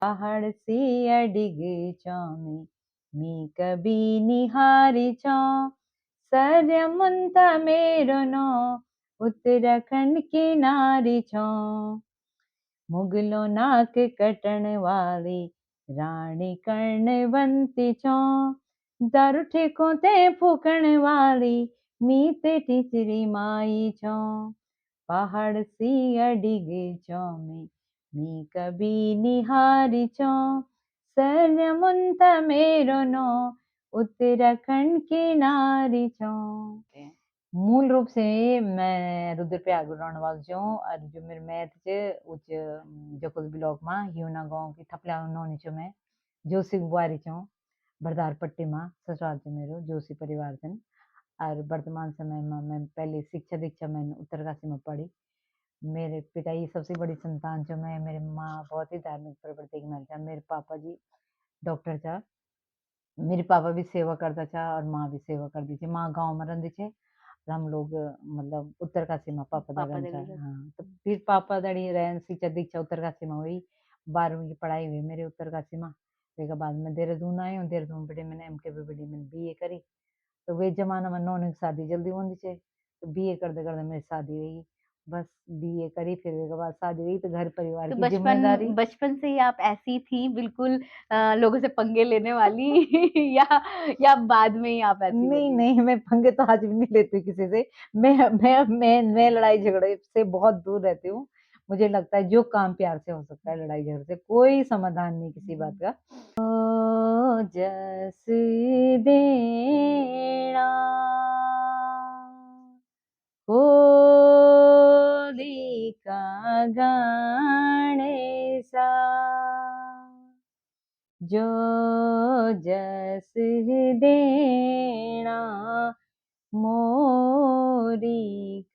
पहाड़ सी अडिग चौमी मी कभी निहारी चौ सर्यमुंत मेरो नो उत्तराखंड की नारी छो मुगलो नाक कटण वाली रानी कर्णवंती छो दारू ठेको ते फूकण वाली मीत टीचरी माई छो पहाड़ सी अडिग चौमी मी कभी निहारी छो सर्यमुंत मेरो नो उत्तराखंड की नारी छो। मूल रूप से मैं रुद्रप्रयाग रणवाल छो और जो मेरे मैथ च उच जकुल ब्लॉक में हिवना गांव की थपला नौनी छो मैं जोशी बुआरी छो बरदार पट्टी में ससुराल च मेरो जोशी परिवार छन और वर्तमान समय में मैं पहले शिक्षा दीक्षा मैंने उत्तरकाशी में पढ़ी। मेरे पिता जी सबसे बड़ी संतान छो मैं। मेरी माँ बहुत ही धार्मिक प्रवृत्ति की मालिक छा। मेरे पापा जी डॉक्टर छा। मेरे पापा भी सेवा करता था और माँ भी सेवा करती थी। माँ गांव में रहती थे और हम लोग मतलब उत्तरकाशी में पापा दड़न था। हाँ तो फिर पापा दड़ी रहन शिक्षा दीक्षा उत्तरकाशी में हुई। 12वीं की पढ़ाई हुई मेरी उत्तरकाशी में। उसके बाद में देहरादून आई हूँ। देहरादून बेटे मैंने MKBD में BA करी। तो वे जमाना में नौनी की शादी जल्दी होती छे तो BA करते करते मेरी शादी हुई। बस BA करी फिर उसके बाद शादी हुई तो घर परिवार तो की जिम्मेदारी। बचपन से ही आप ऐसी थी बिल्कुल लोगों से पंगे लेने वाली या बाद में ही आप ऐसी नहीं बनी? नहीं मैं पंगे तो आज भी नहीं लेती किसी से। मैं लड़ाई झगड़े से बहुत दूर रहती हूँ। मुझे लगता है जो काम प्यार से हो सकता है लड़ाई झगड़े से कोई समाधान नहीं किसी बात का। ओ जस देना होली का गाने सा जो जस देना मोरी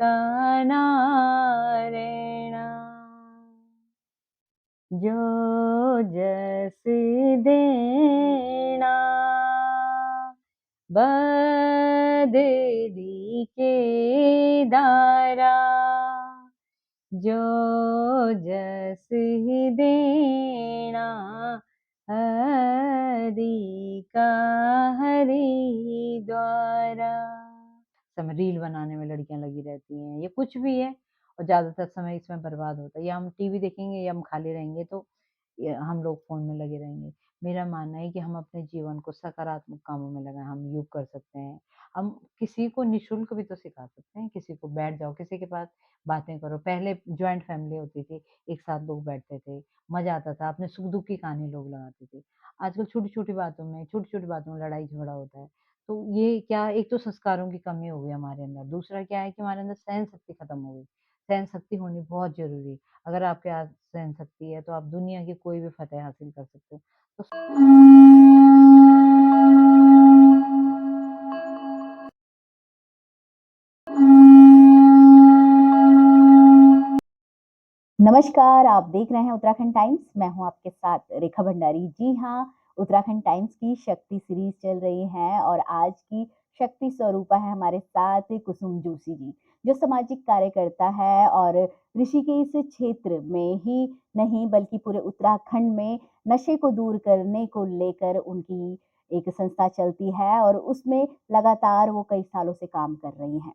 का नारेणा जो जस देना बदरी के दारा जो जस देना हरि का हरि द्वारा। समय रील बनाने में लड़कियां लगी रहती हैं ये कुछ भी है और ज्यादातर समय इसमें बर्बाद होता है। या हम टीवी देखेंगे या हम खाली रहेंगे तो हम लोग फोन में लगे रहेंगे। मेरा मानना है कि हम अपने जीवन को सकारात्मक कामों में लगाएं। हम योग कर सकते हैं। हम किसी को निशुल्क भी तो सिखा सकते हैं। किसी को बैठ जाओ किसी के पास बातें करो। पहले ज्वाइंट फैमिली होती थी एक साथ लोग बैठते थे मजा आता था अपने सुख दुख की कहानी लोग लगाते थे। आजकल छोटी छोटी बातों में लड़ाई झगड़ा होता है। तो ये क्या एक तो संस्कारों की कमी हो गई हमारे अंदर। दूसरा क्या है कि हमारे अंदर सहन शक्ति खत्म हो गई। सहन शक्ति होनी बहुत जरूरी है। अगर आपके पास सहन शक्ति है तो आप दुनिया की कोई भी फतेह हासिल कर सकते हो। तो नमस्कार, आप देख रहे हैं उत्तराखंड टाइम्स। मैं हूं आपके साथ रेखा भंडारी। जी हाँ, उत्तराखंड टाइम्स की शक्ति सीरीज चल रही है और आज की शक्ति स्वरूपा है हमारे साथ कुसुम जोशी जी, जो सामाजिक कार्यकर्ता है और ऋषिकेश क्षेत्र में ही नहीं बल्कि पूरे उत्तराखंड में नशे को दूर करने को लेकर उनकी एक संस्था चलती है और उसमें लगातार वो कई सालों से काम कर रही हैं।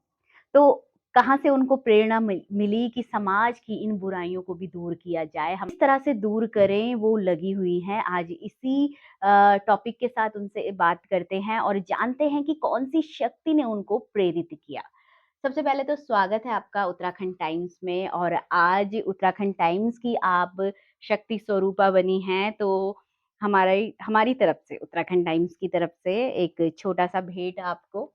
तो कहाँ से उनको प्रेरणा मिली कि समाज की इन बुराइयों को भी दूर किया जाए, हम इस तरह से दूर करें, वो लगी हुई हैं। आज इसी टॉपिक के साथ उनसे बात करते हैं और जानते हैं कि कौन सी शक्ति ने उनको प्रेरित किया। सबसे पहले तो स्वागत है आपका उत्तराखंड टाइम्स में और आज उत्तराखंड टाइम्स की आप शक्ति स्वरूपा बनी हैं तो हमारी हमारी तरफ से उत्तराखंड टाइम्स की तरफ से एक छोटा सा भेंट आपको।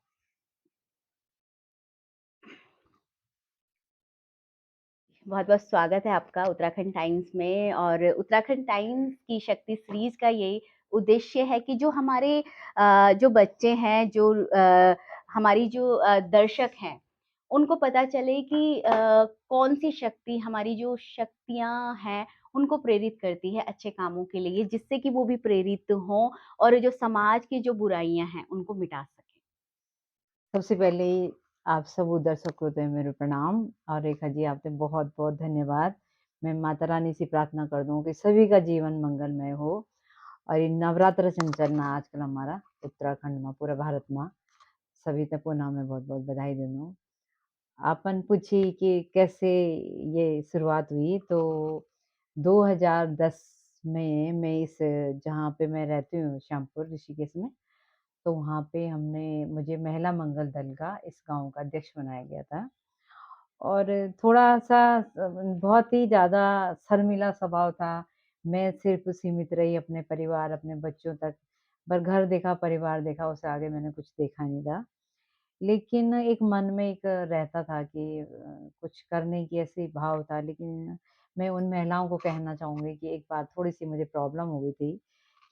बहुत बहुत स्वागत है आपका उत्तराखंड टाइम्स में। और उत्तराखंड टाइम्स की शक्ति सीरीज का यही उद्देश्य है कि जो हमारे जो बच्चे हैं, जो हमारी जो दर्शक हैं, उनको पता चले कि कौन सी शक्ति, हमारी जो शक्तियां हैं उनको प्रेरित करती है अच्छे कामों के लिए, जिससे कि वो भी प्रेरित हों और जो समाज की जो बुराइयां हैं उनको मिटा सकें। सबसे पहले आप सब दर्शकों को मेरे प्रणाम और रेखा जी आपसे बहुत बहुत धन्यवाद। मैं माता रानी से प्रार्थना कर दूँ कि सभी का जीवन मंगलमय हो और ये नवरात्र चल रहा आजकल हमारा उत्तराखंड में, पूरा भारत में। सभी ते पुनः मैं बहुत-बहुत बधाई देंदू। आपन पूछी कि कैसे ये शुरुआत हुई, तो 2010 में मैं इस जहाँ पे मैं रहती हूँ श्यामपुर ऋषिकेश में, तो वहाँ पे मुझे महिला मंगल दल का इस गाँव का अध्यक्ष बनाया गया था। और थोड़ा-सा बहुत ही ज़्यादा शर्मीला स्वभाव था। मैं सिर्फ़ सीमित रही अपने परिवार, अपने बच्चों तक। पर घर देखा, परिवार देखा, उससे आगे मैंने कुछ देखा नहीं था। लेकिन एक मन में एक रहता था कि कुछ करने की ऐसी भाव था, लेकिन मैं उन महिलाओं को कहना चाहूँगी कि एक बात थोड़ी-सी मुझे प्रॉब्लम हो गई थी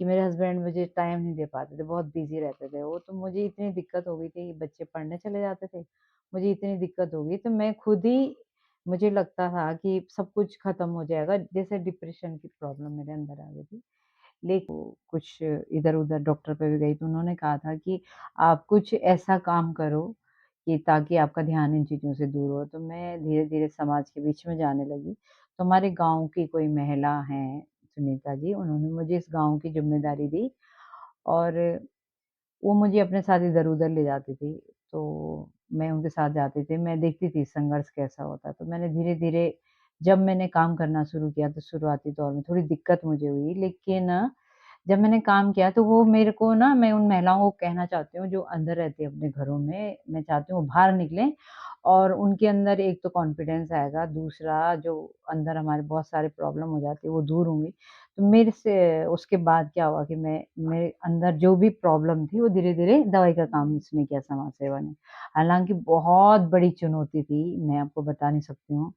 कि मेरे हस्बैंड मुझे टाइम नहीं दे पाते थे, बहुत बिज़ी रहते थे वो, तो मुझे इतनी दिक्कत हो गई थी, बच्चे पढ़ने चले जाते थे, मुझे इतनी दिक्कत हो गई, तो मैं खुद ही मुझे लगता था कि सब कुछ खत्म हो जाएगा, जैसे डिप्रेशन की प्रॉब्लम मेरे अंदर आ गई थी। कुछ इधर-उधर डॉक्टर पे भी गई, तो उन्होंने कहा था कि आप कुछ ऐसा काम करो कि ताकि आपका ध्यान इन चीज़ों से दूर हो। तो मैं धीरे-धीरे समाज के बीच में जाने लगी। तो हमारे गाँव की कोई महिला हैं, सुनीता जी, उन्होंने मुझे इस गाँव की ज़िम्मेदारी दी और वो मुझे अपने साथ इधर-उधर ले जाती थी। तो मैं उनके साथ जाती थी, मैं देखती थी संघर्ष कैसा होता है। तो मैंने धीरे-धीरे जब मैंने काम करना शुरू किया, तो शुरुआती दौर में थोड़ी दिक्कत मुझे हुई, लेकिन जब मैंने काम किया तो वो मेरे को ना, मैं उन महिलाओं को कहना चाहती हूँ जो अंदर रहती है अपने घरों में, मैं चाहती हूँ वो बाहर निकलें और उनके अंदर एक तो कॉन्फिडेंस आएगा, दूसरा जो अंदर हमारे बहुत सारे प्रॉब्लम हो जाती है वो दूर होंगी। तो मेरे से उसके बाद क्या हुआ कि मैं मेरे अंदर जो भी प्रॉब्लम थी वो धीरे-धीरे दवाई का काम इसने किया, समाज सेवा ने। हालाँकि बहुत बड़ी चुनौती थी, मैं आपको बता नहीं सकती हूँ।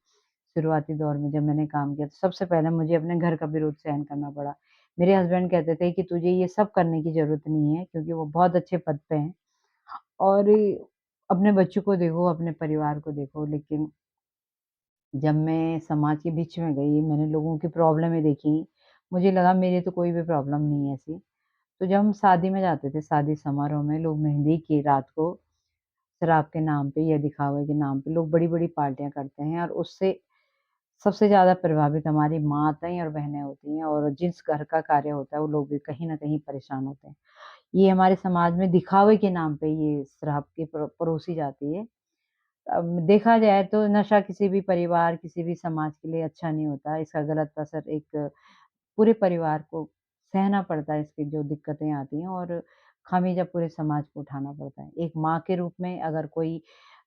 शुरुआती दौर में जब मैंने काम किया तो सबसे पहले मुझे अपने घर का विरोध सहन करना पड़ा। मेरे हस्बैंड कहते थे कि तुझे ये सब करने की ज़रूरत नहीं है, क्योंकि वो बहुत अच्छे पद पे हैं और अपने बच्चों को देखो, अपने परिवार को देखो। लेकिन जब मैं समाज के बीच में गई, मैंने लोगों की प्रॉब्लमें देखी, मुझे लगा मेरी तो कोई भी प्रॉब्लम नहीं है ऐसी। तो जब हम शादी में जाते थे, शादी समारोह में लोग मेहंदी की रात को शराब के नाम पे या दिखावे के नाम पे लोग बड़ी-बड़ी पार्टियाँ करते हैं और उससे सबसे ज़्यादा प्रभावित हमारी माताएँ और बहनें होती हैं और जिस घर का कार्य होता है, वो लोग भी कहीं न कहीं परेशान होते हैं। ये हमारे समाज में दिखावे के नाम पे ये शराब की परोसी जाती है। अब देखा जाए तो नशा किसी भी परिवार, किसी भी समाज के लिए अच्छा नहीं होता। इसका गलत असर एक पूरे परिवार को सहना पड़ता है, इसकी जो दिक्कतें आती हैं और ख़ामियाज़ा पूरे समाज को उठाना पड़ता है। एक माँ के रूप में अगर कोई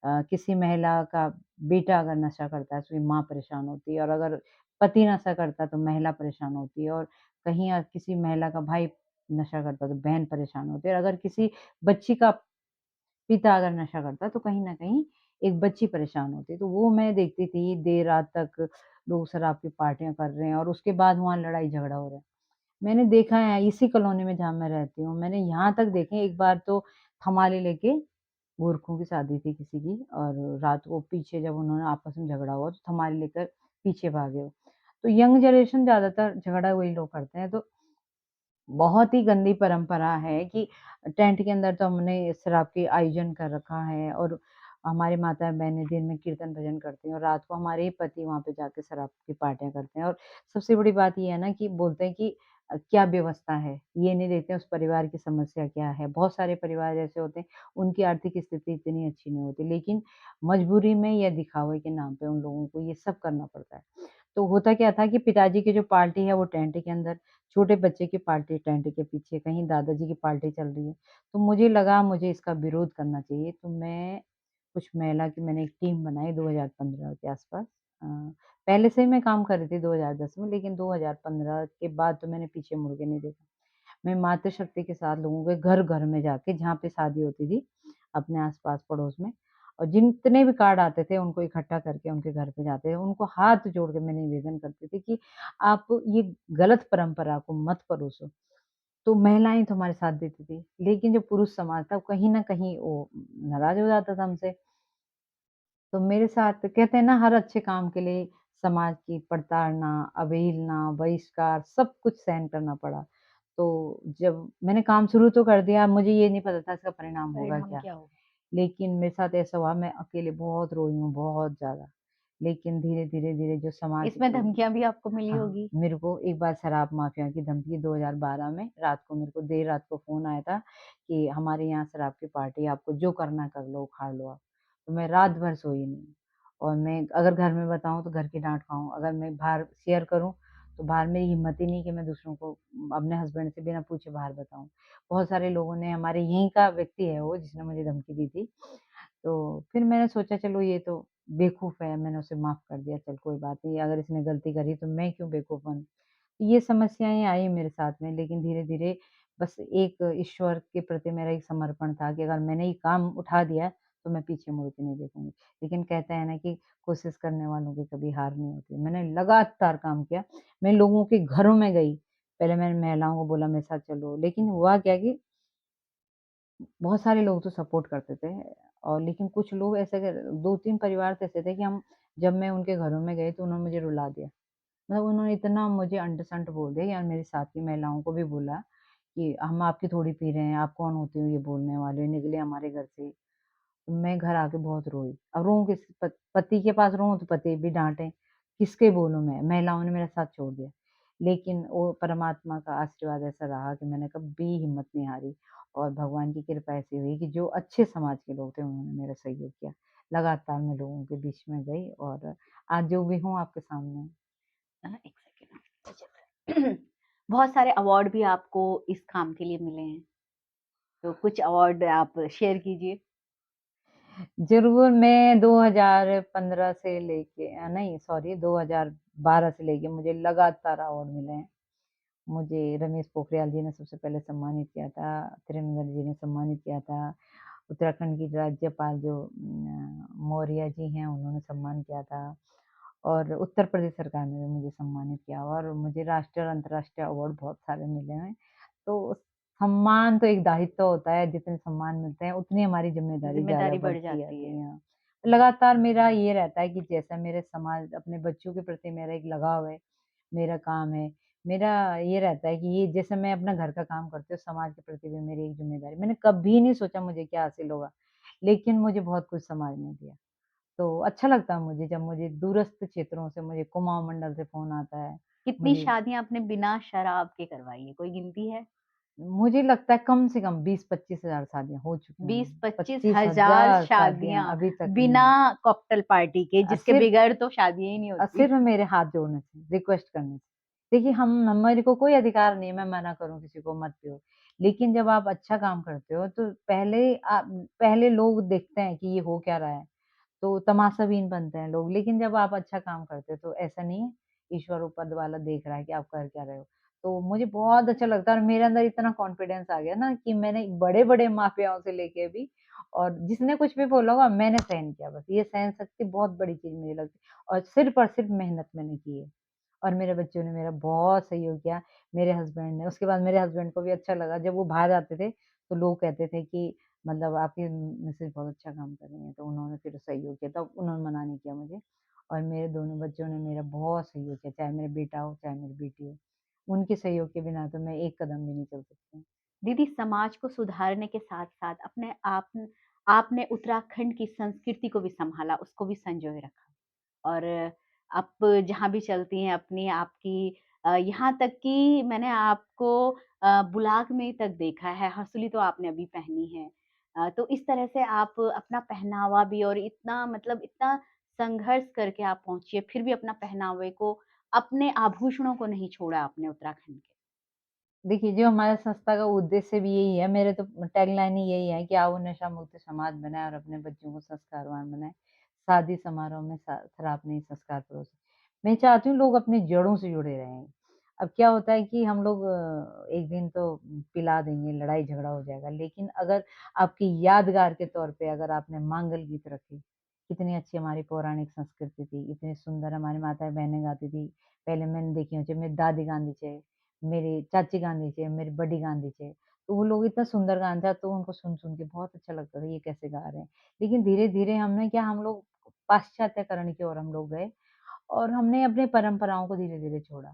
किसी महिला का बेटा अगर नशा करता है, तो उसकी माँ परेशान होती है और अगर पति नशा करता है, तो महिला परेशान होती है और कहीं किसी महिला का भाई नशा करता है, तो बहन परेशान होती है और अगर किसी बच्ची का पिता अगर नशा करता है, तो कहीं न कहीं एक बच्ची परेशान होती है। तो वो मैं देखती थी देर रात तक लोग शराब की पार्टियाँ कर रहे हैं और उसके बाद वहाँ लड़ाई-झगड़ा हो रहा है। मैंने देखा है इसी कॉलोनी में जहाँ मैं रहती हूँ, मैंने यहाँ तक देखे एक बार तो थमाले लेके गोरखों की शादी थी किसी की और रात को पीछे जब उन्होंने आपस में झगड़ा हुआ, तो थमाले लेकर पीछे भागे वो। तो यंग जनरेशन ज़्यादातर झगड़ा वही लोग करते हैं, तो बहुत ही गंदी परंपरा है कि टेंट के अंदर तो हमने शराब के आयोजन कर रखा है और हमारी माताएँ-बहनें दिन में कीर्तन भजन करती हैं और रात को हमारे ही पति वहाँ पे जाके शराब की पार्टियाँ करते हैं और सबसे बड़ी बात ये है ना कि बोलते हैं कि क्या व्यवस्था है? ये नहीं देखते उस परिवार की समस्या क्या है? बहुत सारे परिवार ऐसे होते हैं, उनकी आर्थिक स्थिति इतनी अच्छी नहीं होती, लेकिन मजबूरी में या दिखावे के नाम पे उन लोगों को ये सब करना पड़ता है। तो होता क्या था कि पिताजी की जो पार्टी है वो टेंट के अंदर, छोटे बच्चे की पार्टी टेंट के पीछे, कहीं दादाजी की पार्टी चल रही है। तो मुझे लगा मुझे इसका विरोध करना चाहिए, तो मैं कुछ महिला की मैंने एक टीम बनाई 2015 के आस-पास। अ, पहले से ही मैं काम कर रही थी 2010 में, लेकिन 2015 के बाद तो मैंने पीछे मुड़ के नहीं देखा। मैं मातृशक्ति के साथ लोगों के घर-घर में जाके जहाँ पे शादी होती थी, अपने आस-पास पड़ोस में और जितने भी कार्ड आते थे उनको इकट्ठा करके उनके घर पे जाते थे। उनको हाथ जोड़ के मैं निवेदन करती थी कि आप ये गलत परंपरा को मत परोसो। तो महिलाएँ तो हमारे साथ देती थी, लेकिन जो पुरुष समाज था, वो कहीं न कहीं वो नाराज़ हो जाता था हमसे। तो मेरे साथ कहते हैं ना हर अच्छे काम के लिए समाज की प्रताड़ना, अवहेलना, बहिष्कार सब कुछ सहन करना पड़ा। तो जब मैंने काम शुरू तो कर दिया, मुझे ये नहीं पता था इसका परिणाम होगा परिणाम क्या? क्या होगा? लेकिन मेरे साथ ऐसा हुआ मैं अकेले बहुत रोई हूँ, बहुत ज़्यादा। लेकिन धीरे-धीरे जो समाज इसमें की धमकियाँ भी आपको मिली हाँ, होगी? मेरे को एक बार शराब माफ़िया की धमकी 2012 में रात को मेरे को देर रात को फ़ोन आया था कि हमारे यहाँ शराब की पार्टी है, आपको जो करना है कर लो, उखाड़ लो आप। तो मैं रात भर सोई नहीं और मैं अगर घर में बताऊँ तो घर की डाँट खाऊँ, अगर मैं बाहर शेयर करूँ तो बाहर मेरी हिम्मत ही नहीं कि मैं दूसरों को अपने हस्बैंड से बिना पूछे बाहर बताऊँ। बहुत सारे लोगों ने हमारे यहीं का व्यक्ति है वो जिसने मुझे धमकी दी थी। तो फिर मैंने सोचा चलो ये तो बेवकूफ़ है, मैंने उसे माफ़ कर दिया, चल कोई बात नहीं, अगर इसने गलती करी तो मैं क्यों बेवकूफ़ बनूँ। ये समस्याएँ आई मेरे साथ में लेकिन धीरे-धीरे बस एक ईश्वर के प्रति मेरा एक समर्पण था कि अगर मैंने ये काम उठा दिया है, तो मैं पीछे मुड़ के नहीं देखूँगी। लेकिन कहते हैं ना कि कोशिश करने वालों की कभी हार नहीं होती। मैंने लगातार काम किया, मैं लोगों के घरों में गई, पहले मैंने महिलाओं को बोला मेरे साथ चलो, लेकिन हुआ क्या कि बहुत सारे लोग तो सपोर्ट करते थे और लेकिन कुछ लोग ऐसे कर 2-3 परिवार तो ऐसे थे कि हम जब मैं उनके घरों में गई तो उन्होंने मुझे रुला दिया। मतलब उन्होंने इतना मुझे अंट-शंट बोल दिया या मेरे साथ की महिलाओं को भी बोला कि हम आपकी थोड़ी पी रहे हैं, आप कौन होती हो ये बोलने वाले, निकले हमारे घर से। मैं घर आके बहुत रोई। अब रोऊँ किस पति के पास रोऊँ तो पति भी डाँटे, किसके बोलूँ मैं? महिलाओं ने मेरा साथ छोड़ दिया। लेकिन वो परमात्मा का आशीर्वाद ऐसा रहा कि मैंने कभी हिम्मत नहीं हारी और भगवान की कृपा ऐसी हुई कि जो अच्छे समाज के लोग थे उन्होंने मेरा सहयोग किया। लगातार मैं लोगों के बीच में गई और आज जो भी हूँ आपके सामने हूँ। 1 सेकंड। बहुत सारे अवार्ड भी आपको इस काम के लिए मिले हैं, तो कुछ अवार्ड आप शेयर कीजिए। ज़रूर, मैं 2015 से लेके नहीं सॉरी 2012 से लेके मुझे लगातार अवार्ड मिले हैं। मुझे रमेश पोखरियाल जी ने सबसे पहले सम्मानित किया था, त्रिवेंद्र जी ने सम्मानित किया था, उत्तराखंड की राज्यपाल जो मौर्य जी हैं उन्होंने सम्मान किया था और उत्तर प्रदेश सरकार ने भी मुझे सम्मानित किया और मुझे राष्ट्रीय और अंतर्राष्ट्रीय अवार्ड बहुत सारे मिले हैं। तो सम्मान तो एक दायित्व होता है, जितने सम्मान मिलते हैं उतनी हमारी ज़िम्मेदारी ज़्यादा ज़िम्मेदारी बढ़ बढ़ती जाती जाती है। है। हाँ। लगातार मेरा ये रहता है कि जैसा मेरे समाज अपने बच्चों के प्रति मेरा एक लगाव है, मेरा काम है, मेरा ये रहता है कि ये जैसे मैं अपना घर का काम करती हूँ, समाज के प्रति भी मेरी एक ज़िम्मेदारी मैंने कभी नहीं सोचा मुझे क्या हासिल होगा, लेकिन मुझे बहुत कुछ समाज ने दिया। तो अच्छा लगता है मुझे जब मुझे दूरस्थ क्षेत्रों से मुझे कुमाऊँ मंडल से फ़ोन आता है, कितनी मुझे शादियाँ आपने बिना शराब के करवाई है, कोई गिनती है? मुझे लगता है कम से कम 20-25 हज़ार शादियाँ हो चुकी होंगी। 20-25 हज़ार 25,000 शादियाँ शादियाँ अभी तक बिना नहीं कॉकटेल पार्टी के, जिसके सिर्फ़ बगैर तो शादियाँ ही नहीं होती। सिर्फ़ मेरे हाथ जोड़ने से, रिक्वेस्ट करने से। देखिए हम मेरे को कोई अधिकार नहीं है मैं मना करूँ किसी को मत पियो। लेकिन जब आप अच्छा काम करते हो तो पहले लोग देखते हैं कि ये हो क्या रहा है। तो तमाशाबीन बनते हैं लोग, लेकिन जब आप अच्छा काम करते हो तो ऐसा नहीं है, ईश्वर ऊपर वाला देख रहा है कि आप कर क्या रहे हो। तो मुझे बहुत अच्छा लगता है और मेरे अंदर इतना कॉन्फिडेंस आ गया ना कि मैंने बड़े-बड़े माफ़ियाओं से लेके भी और जिसने कुछ भी बोला होगा मैंने सहन किया बस, ये सहन शक्ति बहुत बड़ी चीज़ मुझे लगती है और सिर्फ़ और सिर्फ़ मेहनत मैंने की है। और मेरे बच्चों ने मेरा बहुत सहयोग किया, मेरे हस्बैंड ने उसके बाद मेरे हस्बैंड को भी अच्छा लगा जब वो बाहर जाते थे, तो लोग कहते थे कि मतलब आपकी मिसेज़ बहुत अच्छा काम कर रही हैं, तो उन्होंने फिर सहयोग किया, तब उन्होंने मना नहीं किया मुझे और मेरे दोनों बच्चों ने मेरा बहुत सहयोग किया, चाहे मेरा बेटा हो, चाहे मेरी बेटी हो। उनके सहयोग के बिना तो मैं एक कदम भी नहीं चल सकती। दीदी, समाज को सुधारने के साथ-साथ अपने आपने उत्तराखंड की संस्कृति को भी सँभाला, उसको भी संजोए रखा। और आप जहाँ भी चलती हैं अपनी आपकी यहाँ तक कि मैंने आपको बुलाक में तक देखा है, हँसुली तो आपने अभी पहनी है। तो इस तरह से आप अपना पहनावा भी और इतना मतलब इतना संघर्ष करके आप पहुँची है, फिर भी अपना पहनावे को, अपने आभूषणों को नहीं छोड़ा आपने उत्तराखंड के। देखिए, जो हमारा संस्था का उद्देश्य भी यही है, मेरे तो टैगलाइन ही यही है कि आओ नशा मुक्त समाज बनाएँ और अपने बच्चों को संस्कारवान बनाएँ। शादी समारोह में शराब नहीं संस्कार परोसें। मैं चाहती हूँ लोग अपनी जड़ों से जुड़े रहें। अब क्या होता है कि हम लोग एक दिन तो पिला देंगे, लड़ाई झगड़ा हो जाएगा, लेकिन अगर आपकी यादगार के तौर पे अगर आपने मांगल गीत रखे, कितनी अच्छी हमारी पौराणिक संस्कृति थी, इतनी सुंदर हमारी माताएँ-बहनें गाती थी। पहले मैंने देखी हो, मेरी दादी गांधी छे मेरी चाची गाँधी छे, मेरी बड़ी गाँधी छे, तो वो लोग इतना सुंदर गाना था तो उनको सुन-सुन के बहुत अच्छा लगता था, ये कैसे गा रहे हैं। लेकिन धीरे-धीरे हमने क्या हम लोग पाश्चात्यकरण की ओर हम लोग गए और हमने अपनी परंपराओं को धीरे-धीरे छोड़ा।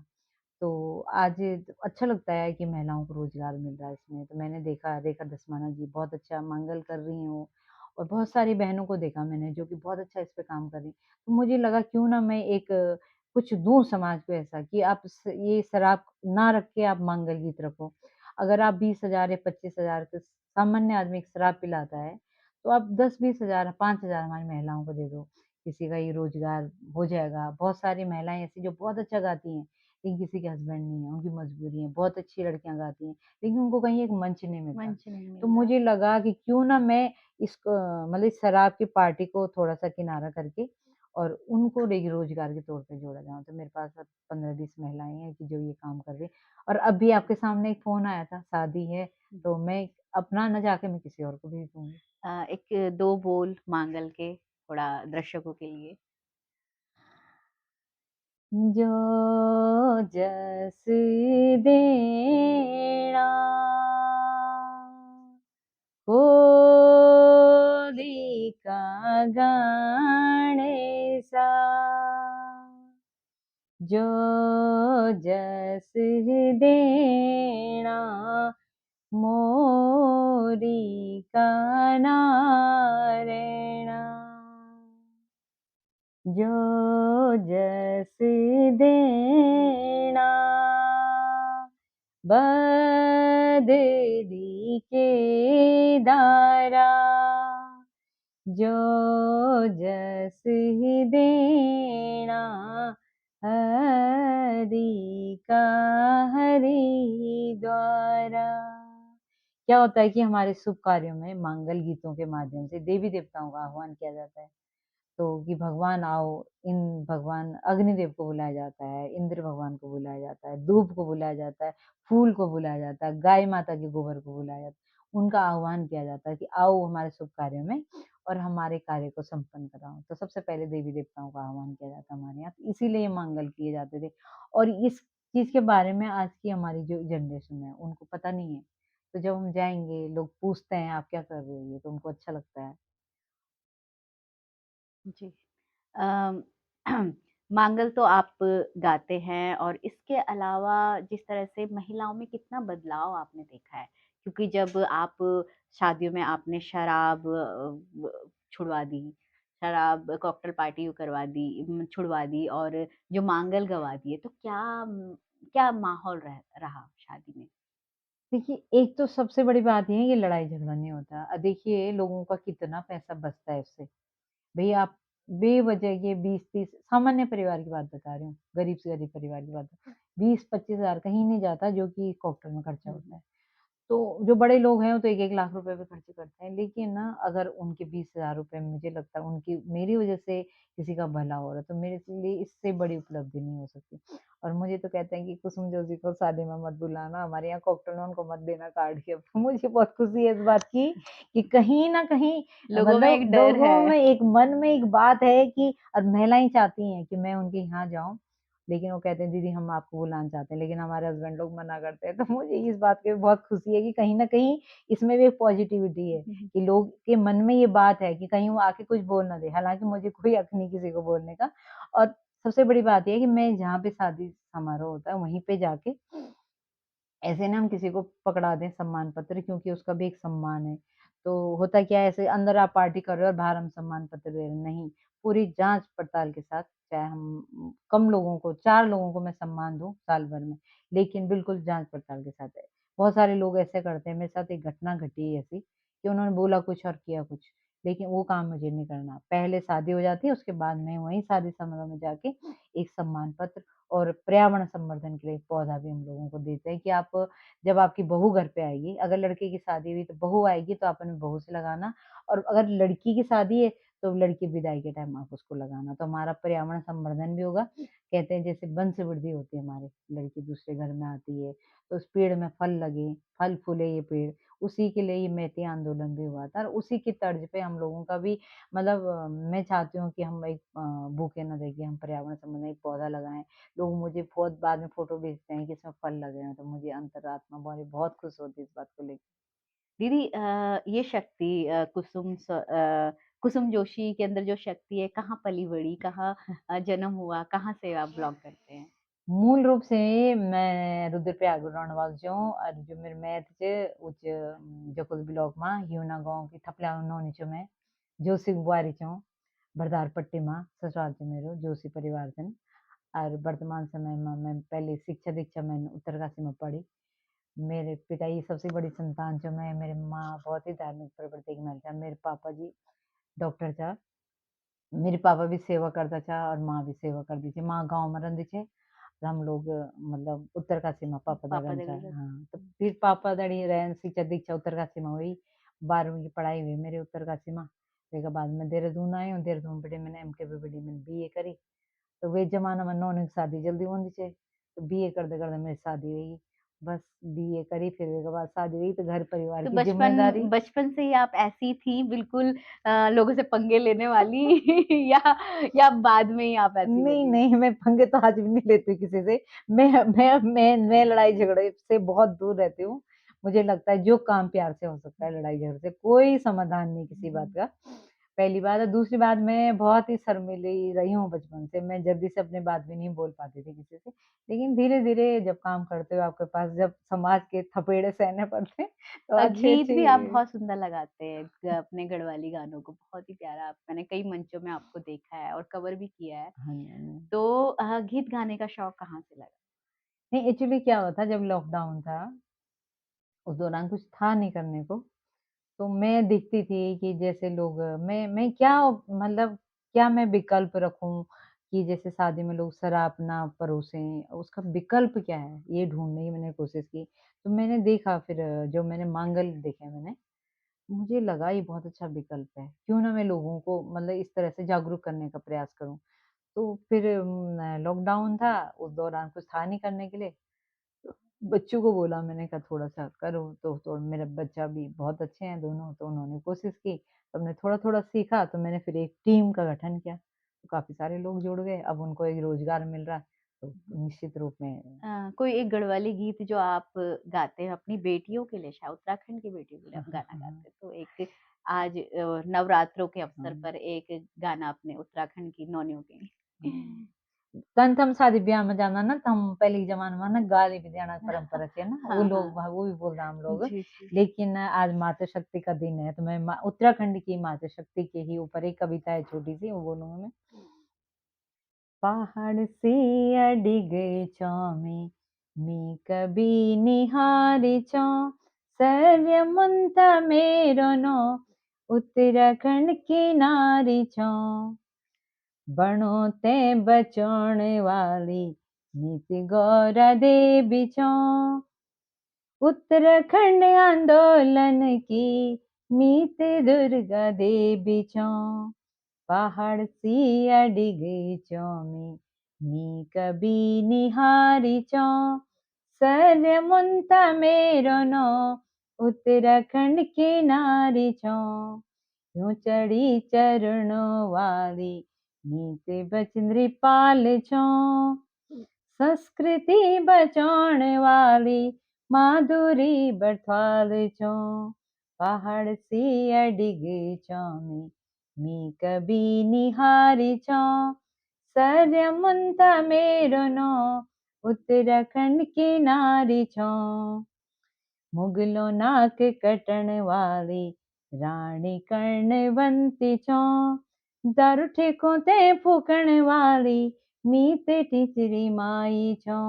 तो आज अच्छा लगता है कि महिलाओं को रोज़गार मिल रहा है इसमें, तो मैंने देखा रेखा दसमाना जी बहुत अच्छा मंगल कर रही हैं वो और बहुत सारी बहनों को देखा मैंने जो कि बहुत अच्छा इस पे काम कर रही हैं। तो मुझे लगा क्यों ना मैं एक कुछ दूँ समाज को ऐसा कि आप ये शराब ना रख के आप मंगल गीत रखो। अगर आप 20,000 या 25,000 के सामान्य आदमी एक शराब पिलाता है, तो आप 10-20,000 5,000 हमारी महिलाओं को दे दो। किसी का ये रोज़गार हो जाएगा। बहुत सारी महिलाएँ ऐसी जो बहुत अच्छा गाती हैं, लेकिन किसी के हस्बैंड नहीं है, उनकी मजबूरी है। बहुत अच्छी लड़कियाँ गाती हैं, लेकिन उनको कहीं एक मंच नहीं मिलता। मंच नहीं तो मिल रहा। मुझे लगा कि क्यों ना मैं इसको मतलब इस शराब की पार्टी को थोड़ा-सा किनारा करके और उनको रोज़गार के तौर पे जोड़ा जाऊँ। तो मेरे पास अब 15-20 महिलाएँ हैं कि जो ये काम कर रही हैं और अभी आपके सामने एक फ़ोन आया था, शादी है, तो मैं अपना ना जाके मैं किसी और को भेज दूँगी। एक 2 बोल मांगल के थोड़ा दर्शकों के लिए। जो जस देना होलिका गणेशा जो जस देना मोरी का नारायणा जो जस देना बदरी के दारा जो जस देना हरि का हरि द्वारा। क्या होता है कि हमारे शुभ कार्यों में मंगल गीतों के माध्यम से देवी देवताओं का आह्वान किया जाता है। तो कि भगवान आओ, इन भगवान अग्निदेव को बुलाया जाता है, इंद्र भगवान को बुलाया जाता है, धूप को बुलाया जाता है, फूल को बुलाया जाता है, गाय माता के गोबर को बुलाया जाता है। उनका आह्वान किया जाता है कि आओ हमारे शुभ कार्यों में और हमारे कार्य को संपन्न कराओ। तो सबसे पहले देवी-देवताओं का आह्वान किया जाता है हमारे यहाँ, तो इसीलिए ये मंगल किए जाते थे और इस चीज़ के बारे में आज की हमारी जो जनरेशन है, उनको पता नहीं है। तो जब हम जाएँगे, लोग पूछते हैं, "आप क्या कर रहे हो?" ये तो उनको अच्छा लगता है। जी। अम, मांगल तो आप गाते हैं और इसके अलावा जिस तरह से महिलाओं में कितना बदलाव आपने देखा है? क्योंकि जब आप शादियों में आपने शराब छुड़वा दी, शराब कॉकटेल पार्टी करवा दी छुड़वा दी और जो मांगल गवा दिए, तो क्या माहौल रहा शादी में? देखिए, एक तो सबसे बड़ी बात ये है कि लड़ाई-झगड़ा नहीं होता। देखिए लोगों का कितना पैसा बचता है इससे। भई आप बेवजह ये 20-30 सामान्य परिवार की बात बता रही हूँ, गरीब से गरीब परिवार की बात 20-25 हज़ार कहीं नहीं जाता जो कि कॉकटेल में खर्चा हुँ, होता हुँ। है। तो जो बड़े लोग हैं वो तो 1-1 लाख रुपए पे खर्च करते हैं। लेकिन ना अगर उनके 20,000 रुपए में मुझे लगता है उनकी मेरी वज़ह से किसी का भला हो रहा है, तो मेरे लिए इससे बड़ी उपलब्धि नहीं हो सकती। और मुझे तो कहते हैं कि कुसुम जोशी को शादी में मत बुलाना, हमारे यहाँ कॉकटेल में उनको मत देना कार्ड के। तो मुझे बहुत खुशी है इस बात की कि कहीं न कहीं लोगों में मतलब एक डर लोगों है। में एक मन में एक बात है कि और महिलाएँ चाहती हैं कि मैं उनके यहाँ जाऊँ, लेकिन वो कहते हैं दीदी हम आपको बुलाना चाहते हैं, लेकिन हमारे हस्बैंड लोग मना करते हैं। तो मुझे इस बात की बहुत खुशी है कि कहीं न कहीं इसमें भी एक पॉज़िटिविटी है कि लोग के मन में ये बात है कि कहीं वो आके कुछ बोल ना दे। हालाँकि मुझे कोई हक़ नहीं किसी को बोलने का और सबसे बड़ी बात ये है कि मैं जहाँ पे शादी समारोह होता है वहीं पे जाके ऐसे ना हम किसी को पकड़ा दें सम्मान पत्र क्योंकि उसका भी एक सम्मान है। तो होता क्या है ऐसे अंदर आप पार्टी कर रहे हो और बाहर हम सम्मान पत्र दे रहे हैं, नहीं। पूरी जाँच-पड़ताल के साथ चाहे हम कम लोगों को 4 लोगों को मैं सम्मान दूँ साल भर में, लेकिन बिल्कुल जाँच-पड़ताल के साथ है। बहुत सारे लोग ऐसे करते हैं, मेरे साथ एक घटना घटी है ऐसी कि उन्होंने बोला कुछ और किया कुछ, लेकिन वो काम मुझे नहीं करना। पहले शादी हो जाती है उसके बाद मैं वहीं शादी समारोह में जाके एक सम्मान पत्र और पर्यावरण संवर्धन के लिए एक पौधा भी हम लोगों को देते हैं कि आप जब आपकी बहू घर पे आएगी, अगर लड़के की शादी हुई तो बहू आएगी तो आप अपनी बहू से लगाना और अगर लड़की की शादी है तो लड़की विदाई के टाइम आप उसको लगाना। तो हमारा पर्यावरण संवर्धन भी होगा। कहते हैं जैसे वंश वृद्धि होती है हमारे, लड़की दूसरे घर में आती है, तो उस पेड़ में फल लगे, फल फूले ये पेड़, उसी के लिए ये मैती आंदोलन भी हुआ था और उसी की तर्ज पे हम लोगों का भी मतलब मैं चाहती हूँ कि हम एक भूखे ना रह के हम पर्यावरण संबंधी एक पौधा लगाएँ। लोग मुझे बहुत बाद में फ़ोटो भेजते हैं कि इसमें फल लगे हैं, तो मुझे अंतरात्मा हमारी बहुत खुश होती है इस बात को लेके। दीदी ये शक्ति कुसुम जोशी के अंदर जो शक्ति है कहाँ पली-बड़ी, कहाँ जन्म हुआ, कहाँ से आप बिलॉन्ग करते हैं? मूल रूप से मैं रुद्रप्रयाग रणवाल हूँ और जो मेरी मैथ च उच जकुल ब्लॉक में यूना गाँव की थपलियाल नौनी छू मैं। जोशी बुआरी चो बरदार पट्टी मां ससुराल च मेरो जोशी परिवार छन और वर्तमान समय में मैं पहले शिक्षा दीक्षा मैंने उत्तरकाशी में पढ़ी। मेरे पिता जी सबसे बड़ी संतान छो मैं, मेरी माँ बहुत ही धार्मिक प्रवृत्ति की मालिक छा। मेरे पापा जी डॉक्टर छा। मेरे पापा भी सेवा करता छा और माँ भी सेवा करती थी। माँ गाँव में रंदी छे। हम लोग मतलब उत्तरकाशी में पापा पापा दगन छा। दगड़ हाँ, तो फिर पापा दड़ी रहन शिक्षा दीक्षा उत्तरकाशी में हुई। 12वीं की पढ़ाई हुई मेरी उत्तरकाशी में। वेके बाद मैं देहरादून आई हूँ। देहरादून बिटि मैंने एमके-बीबीडी में बीए करी। तो वे ज़माना में नौनी की शादी जल्दी होंदी छे। तो बीए करते-करते मेरी शादी हुई। बस बीए करी फिर वेके बाद शादी हुई तो घर परिवार तो की बचपन ज़िम्मेदारी। बचपन से ही आप ऐसी थी बिल्कुल लोगों से पंगे लेने वाली या या बाद में ही आप ऐसी नहीं, बनी? नहीं, मैं पंगे तो आज भी नहीं लेती किसी से। मैं लड़ाई-झगड़े से बहुत दूर रहती हूँ। मुझे लगता है जो काम प्यार से हो सकता है लड़ाई-झगड़े से कोई समाधान नहीं किसी बात का। पहली बात और दूसरी बात मैं बहुत ही शर्मीली रही हूँ बचपन से। मैं जल्दी से अपनी बात भी नहीं बोल पाती थी किसी से। लेकिन धीरे-धीरे जब काम करते हो आपके पास जब समाज के थपेड़े सहने पड़ते हैं तो गीत भी आप अच्छी-अच्छी। बहुत सुंदर लगाते हैं अपने गढ़वाली गानों को बहुत ही प्यारा मैंने कई मंचों में आपको देखा है और कवर भी किया है। हाँ जी, हाँ जी। तो गीत गाने का शौक कहाँ से लगा? नहीं एक्चुअली क्या हुआ था जब लॉकडाउन था, उस दौरान कुछ था नहीं करने को। तो मैं देखती थी कि जैसे लोग मैं क्या मतलब क्या मैं विकल्प रखूँ कि जैसे शादी में लोग शराब ना परोसें, उसका विकल्प क्या है? ये ढूँढने की मैंने कोशिश की। तो मैंने देखा फिर जो मैंने मांगल्य देखे मैंने, मुझे लगा ये बहुत अच्छा विकल्प है। क्यों ना मैं लोगों को मतलब इस तरह से जागरूक करने का प्रयास करूँ। तो फिर लॉकडाउन था, उस दौरान कुछ था नहीं करने के लिए। बच्चों को बोला मैंने कहा थोड़ा-सा करो, तो मेरा बच्चा भी बहुत अच्छे हैं दोनों, तो उन्होंने कोशिश की, तो हमने थोड़ा-थोड़ा सीखा, तो मैंने फिर एक टीम का गठन किया। तो काफ़ी सारे लोग जुड़ गए, अब उनको एक रोज़गार मिल रहा है, तो निश्चित रूप में। कोई एक गढ़वाली गीत जो आप गाते हैं अपनी बेटियों के लिए शायद उत्तराखंड की बेटियों के लिए हाँ, आप हाँ, गाना हाँ, हाँ। गाते हैं। तो एक आज नवरात्रों के अवसर हाँ, पर एक गाना अपने उत्तराखंड की नौनियों के लिए। हाँ। तन हम शादी ब्याह में जाना ना तो हम पहले के ज़माने में ना गाली भी देना परंपरा थी ना, वो हाँ, लोग हाँ। वो भी बोलते हम लोग। जी, जी। लेकिन आज मातृ शक्ति का दिन है, तो मैं उत्तराखंड की मातृ शक्ति के ही ऊपर एक कविता है छोटी-सी, वो बोलूँगी मैं। पहाड़ से अडिग चौमे मी कभी निहारी चौ सर्यमंत मेरो नो उत्तराखंड की नारी चौ बनो ते बचौण वाली नीति गौरा देवी चौ उत्तराखंड आंदोलन की मीत दुर्गा देवी चौ पहाड़ सी अडिग चौमी मी कभी निहारी चौ सरमुंता मेरो नो उत्तराखंड की नारी चौ यूं चढ़ी चरणों वाली नीत बचंद्री पाल चौ संस्कृति बचाने वाली माधुरी बरथाल चो पहाड़ से अडिग चौमी मी कभी निहारी चौ सरमुंता मेरो नो उत्तराखंड की नारी चौ मुगलों नाक कटण वाली रानी कर्णवंती चौ दारू ठेकों ते फूकण वाली मीत टिचरी माई चौ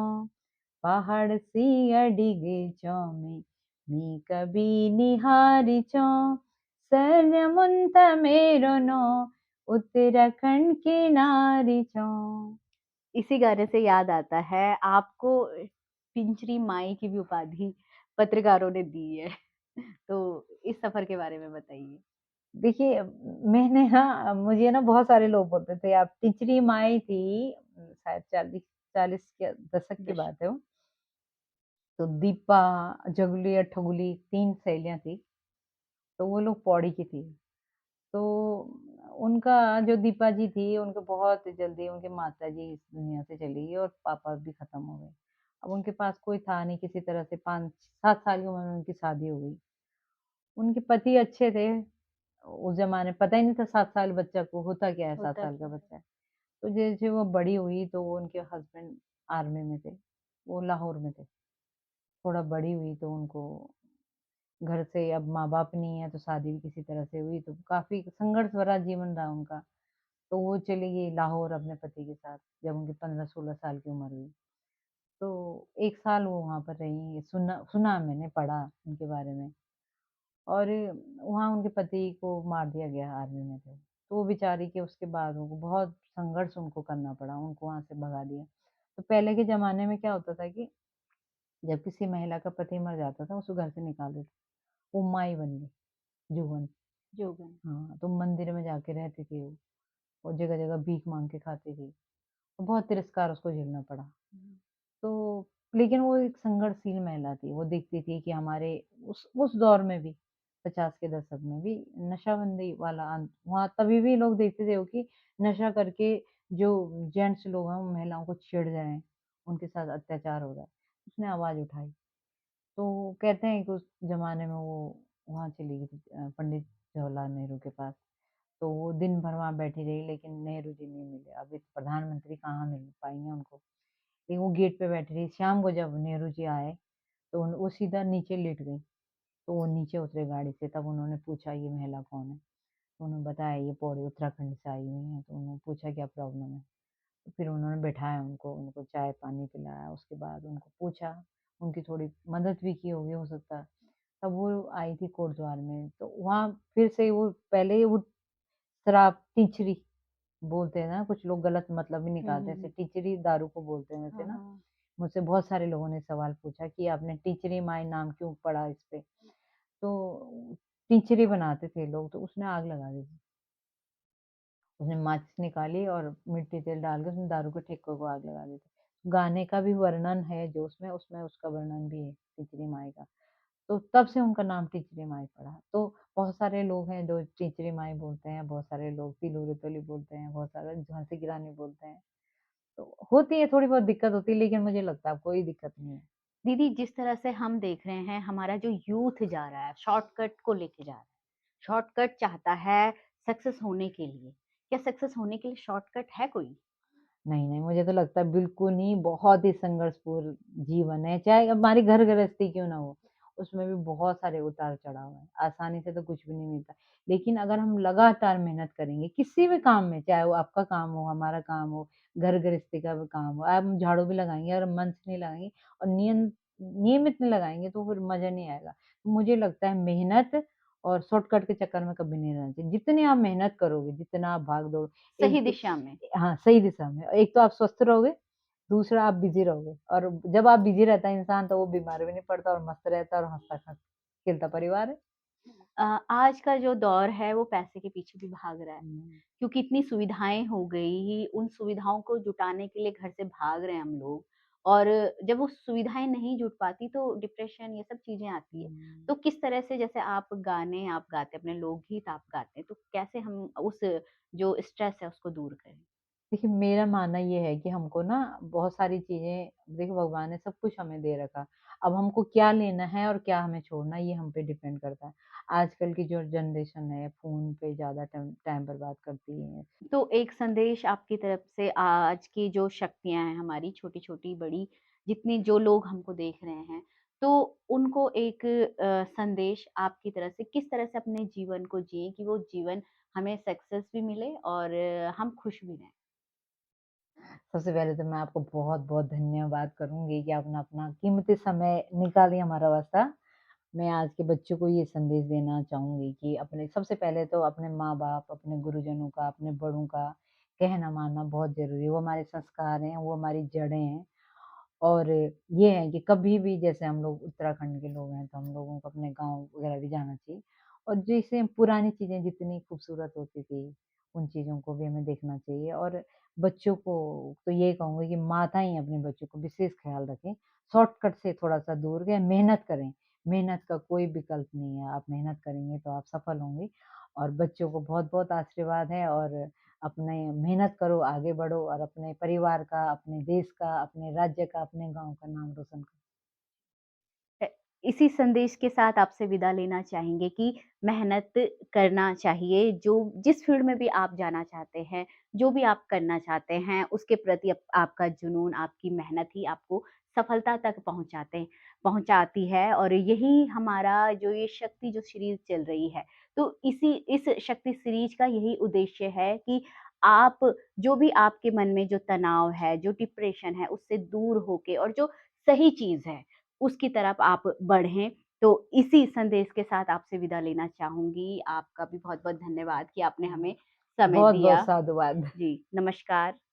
पहाड़ सी अडिग चौमी मी कभी निहारी चौ सरमुंता मेरो नो उत्तराखंड की नारी चौ। इसी गाने से याद आता है आपको पिंचरी माई की भी उपाधि पत्रकारों ने दी है। तो इस सफर के बारे में बताइए? देखिए मैंने ना मुझे ना बहुत सारे लोग बोलते थे आप टिचरी माई थी शायद 40 के दशक की दश बात है वो। तो दीपा, जगुली और ठगुली 3 सहेलियाँ थी, तो वो लोग पौड़ी की थी। तो उनका जो दीपा जी थी, उनको बहुत जल्दी उनके माताजी इस दुनिया से चली गई और पापा भी खत्म हो गए। अब उनके पास कोई था नहीं किसी तरह से 5-7 साल की उम्र में उनकी शादी हो गई। उनके पति अच्छे थे, उस ज़माने पता ही नहीं था 7 साल बच्चा को होता क्या है 7 होता साल का क्या है? बच्चा। तो जैसे वो बड़ी हुई तो उनके हस्बैंड आर्मी में थे, वो लाहौर में थे। थोड़ा बड़ी हुई तो उनको घर से अब माँ-बाप नहीं है तो शादी भी किसी तरह से हुई, तो काफ़ी संघर्ष भरा जीवन रहा उनका। तो वो चली गई लाहौर अपने पति के साथ, जब उनकी 15-16 साल की उम्र हुई। तो 1 साल वो वहाँ पर रहीं, ये सुना सुना मैंने, पढ़ा उनके बारे में। और वहाँ उनके पति को मार दिया गया, आर्मी में थे। तो वो बेचारी के उसके बाद उनको बहुत संघर्ष उनको करना पड़ा, उनको वहाँ से भगा दिया। तो पहले के ज़माने में क्या होता था कि जब किसी महिला का पति मर जाता था, उसको घर से निकाल देते, वो माई बन गई, जुबन। जोगन। हाँ, तो मंदिर में जाके रहती थी वो, और जगह-जगह भीख माँग के खाती थी। तो बहुत तिरस्कार उसको झेलना पड़ा। तो लेकिन वो एक संघर्षशील महिला थी, वो देखती थी कि हमारे उस दौर में भी 50 के दशक में भी नशाबंदी वाला वहाँ तभी भी लोग देखते थे वो कि नशा करके जो जेंट्स लोग हैं, वो महिलाओं को छेड़ रहे हैं, उनके साथ अत्याचार हो रहा है। उसने आवाज़ उठाई। तो कहते हैं कि उस ज़माने में वो वहाँ चली गई थी पंडित जवाहरलाल नेहरू के पास। तो वो दिन भर वहाँ बैठी रही, लेकिन नेहरू जी नहीं मिले। अब इस प्रधानमंत्री कहाँ मिल पाएँगे उनको। लेकिन वो गेट पे बैठी रही। शाम को जब नेहरू जी आए, तो वो सीधा नीचे लेट गईं। तो वो नीचे उतरे गाड़ी से, तब उन्होंने पूछा ये महिला कौन है? तो उन्होंने बताया ये पौड़ी उत्तराखंड से आई हुई हैं। तो उन्होंने पूछा क्या प्रॉब्लम है? तो फिर उन्होंने बैठाया उनको, उनको चाय-पानी पिलाया, उसके बाद उनको पूछा, उनकी थोड़ी मदद भी की होगी हो सकता है। तब वो आई थी कोटद्वार में, तो वहाँ फिर से वो पहले वो शराब टिचरी बोलते हैं ना, कुछ लोग गलत मतलब भी हुँ, निकालते हुँ, हैं, ऐसे हुँ। टिचरी दारू को बोलते हैं वैसे हाँ, ना। हाँ। मुझसे बहुत सारे लोगों ने सवाल पूछा कि आपने टिचरी माई नाम क्यों पड़ा इस पे? तो टिचरी बनाते थे लोग, तो उसने आग लगा दी थी। उसने माचिस निकाली और मिट्टी तेल डाल के उसने दारू के ठेकों को आग लगा दी थी। गाने का भी वर्णन है जो उसमें उसमें उसका वर्णन भी है टिचरी माई का। तो तब से उनका नाम टिचरी माई पड़ा। तो बहुत सारे लोग हैं जो टिचरी माई बोलते हैं, बहुत सारे लोग तिलोरी तोली बोलते हैं, बहुत सारे झांसी की रानी बोलते हैं। तो होती है, थोड़ी बहुत दिक्कत होती है, लेकिन मुझे लगता है अब कोई दिक्कत नहीं है। दीदी, जिस तरह से हम देख रहे हैं, हमारा जो यूथ जा रहा है, शॉर्टकट को लेके जा रहा है। शॉर्टकट चाहता है सक्सेस होने के लिए। क्या सक्सेस होने के लिए शॉर्टकट है कोई? नहीं, नहीं, मुझे तो लगता है बिल्कुल नहीं, बहुत ही संघर्षपूर्ण जीवन है, चाहे हमारी घर गृहस्थी क्यों ना हो, उसमें भी बहुत सारे उतार-चढ़ाव हैं, आसानी से तो कुछ भी नहीं मिलता। लेकिन अगर हम लगातार मेहनत करेंगे, किसी भी काम में, चाहे वो आपका काम हो, हमारा काम हो, घर गृहस्थी का भी काम हो, आप झाड़ू भी लगाएँगे और मन से नहीं लगाएँगे और नियमित नहीं लगाएँगे तो फिर मज़ा नहीं आएगा। मुझे लगता है मेहनत और शॉर्टकट के चक्कर में कभी नहीं रहना चाहिए। जितनी आप मेहनत करोगे, जितना आप भाग-दौड़ सही एक दिशा में। हाँ, सही दिशा में। एक तो आप स्वस्थ रहोगे, दूसरा आप बिज़ी रहोगे और जब आप बिज़ी रहता है इंसान तो वो बीमार भी नहीं पड़ता और मस्त रहता है और हँसता-खेलता परिवार है। आज का जो दौर है वो पैसे के पीछे भी भाग रहा है, हुँ, क्योंकि इतनी सुविधाएँ हो गई, उन सुविधाओं को जुटाने के लिए घर से भाग रहे हैं हम लोग और जब वो सुविधाएँ नहीं जुट पाती तो डिप्रेशन ये सब चीज़ें आती है। हुँ। तो किस तरह से जैसे आप गाते हैं, अपने लोकगीत आप गाते हैं, तो कैसे हम उस जो स्ट्रेस है उसको दूर करें? देखिए, मेरा मानना ये है कि हमको ना बहुत सारी चीज़ें देखिए भगवान ने सब कुछ हमें दे रखा। अब हमको क्या लेना है और क्या हमें छोड़ना है ये हम पे डिपेंड करता है। आजकल की जो जनरेशन है फ़ोन पे ज़्यादा टाइम टाइम बर्बाद करती है। तो एक संदेश आपकी तरफ से आज की जो शक्तियाँ हैं हमारी छोटी-छोटी, बड़ी जितनी जो लोग हमको देख रहे हैं, तो उनको एक संदेश आपकी तरफ से किस तरह से अपने जीवन को जिएँ कि वो जीवन हमें सक्सेस भी मिले और हम खुश भी रहें? सबसे पहले तो मैं आपको बहुत-बहुत धन्यवाद करूँगी कि आपने अपना कीमती समय निकाली हमारा वास्ता। मैं आज के बच्चों को ये संदेश देना चाहूँगी कि अपने सबसे पहले तो अपने माँ-बाप, अपने गुरुजनों का, अपने बड़ों का कहना मानना बहुत ज़रूरी है। वो हमारे संस्कार हैं, वो हमारी जड़ें हैं। और ये है कि कभी भी जैसे हम लोग उत्तराखंड के लोग हैं, तो हम लोगों को अपने गाँव वगैरह भी जाना चाहिए। और जैसे पुरानी चीज़ें जितनी खूबसूरत होती थी, उन चीज़ों को भी हमें देखना चाहिए। और बच्चों को तो ये कहूँगी कि माताएँ अपने बच्चों को विशेष ख़्याल रखें, शॉर्टकट से थोड़ा-सा दूर रहें, मेहनत करें। मेहनत का कोई विकल्प नहीं है, आप मेहनत करेंगे तो आप सफल होंगे। और बच्चों को बहुत-बहुत आशीर्वाद है और अपने मेहनत करो, आगे बढ़ो और अपने परिवार का, अपने देश का, अपने राज्य का, अपने गाँव का नाम रोशन करो। अ, इसी संदेश के साथ आपसे विदा लेना चाहेंगे कि मेहनत करना चाहिए, जो जिस फ़ील्ड में भी आप जाना चाहते हैं, जो भी आप करना चाहते हैं, उसके प्रति आपका जुनून, आपकी मेहनत ही आपको सफलता तक पहुँचाती है और यही हमारा जो ये शक्ति जो सीरीज़ चल रही है, तो इस शक्ति सीरीज़ का यही उद्देश्य है कि आप जो भी आपके मन में जो तनाव है, जो डिप्रेशन है, उससे दूर होके और जो सही चीज़ है, उसकी तरफ आप बढ़ें। तो इसी संदेश के साथ आपसे विदा लेना चाहूँगी। आपका भी बहुत-बहुत धन्यवाद कि आपने हमें समय बहुत-बहुत दिया। साधुवाद। जी, नमस्कार।